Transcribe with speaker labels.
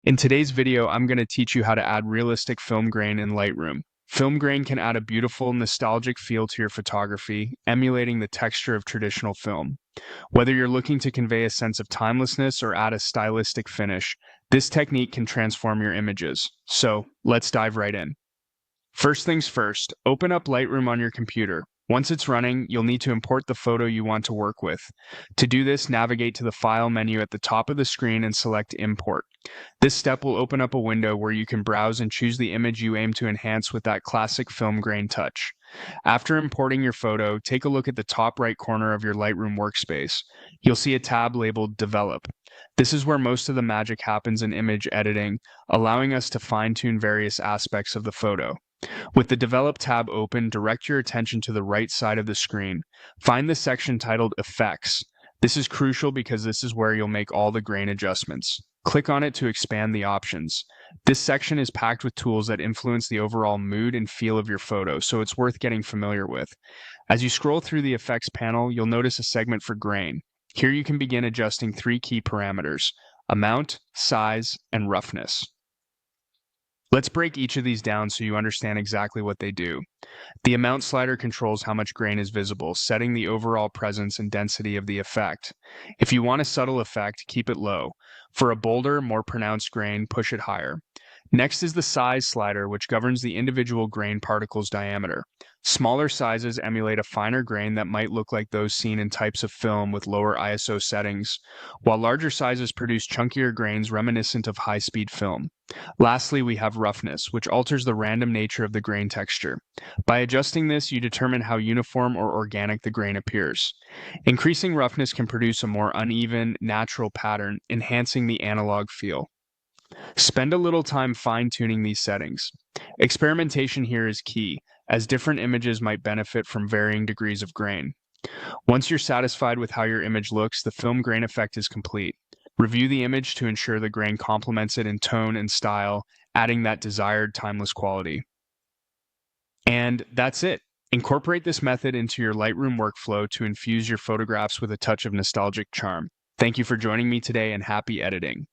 Speaker 1: In today's video, I'm going to teach you how to add realistic film grain in Lightroom. Film grain can add a beautiful, nostalgic feel to your photography, emulating the texture of traditional film. Whether you're looking to convey a sense of timelessness or add a stylistic finish, this technique can transform your images. So, let's dive right in. First things first, open up Lightroom on your computer. Once it's running, you'll need to import the photo you want to work with. To do this, navigate to the File menu at the top of the screen and select Import. This step will open up a window where you can browse and choose the image you aim to enhance with that classic film grain touch. After importing your photo, take a look at the top right corner of your Lightroom workspace. You'll see a tab labeled Develop. This is where most of the magic happens in image editing, allowing us to fine-tune various aspects of the photo. With the Develop tab open, direct your attention to the right side of the screen. Find the section titled Effects. This is crucial because this is where you'll make all the grain adjustments. Click on it to expand the options. This section is packed with tools that influence the overall mood and feel of your photo, so it's worth getting familiar with. As you scroll through the Effects panel, you'll notice a segment for grain. Here you can begin adjusting three key parameters: amount, size, and roughness. Let's break each of these down so you understand exactly what they do. The amount slider controls how much grain is visible, setting the overall presence and density of the effect. If you want a subtle effect, keep it low. For a bolder, more pronounced grain, push it higher. Next is the size slider, which governs the individual grain particle's diameter. Smaller sizes emulate a finer grain that might look like those seen in types of film with lower ISO settings, while larger sizes produce chunkier grains reminiscent of high-speed film. Lastly, we have roughness, which alters the random nature of the grain texture. By adjusting this, you determine how uniform or organic the grain appears. Increasing roughness can produce a more uneven, natural pattern, enhancing the analog feel. Spend a little time fine-tuning these settings. Experimentation here is key, as different images might benefit from varying degrees of grain. Once you're satisfied with how your image looks, the film grain effect is complete. Review the image to ensure the grain complements it in tone and style, adding that desired timeless quality. And that's it. Incorporate this method into your Lightroom workflow to infuse your photographs with a touch of nostalgic charm. Thank you for joining me today, and happy editing.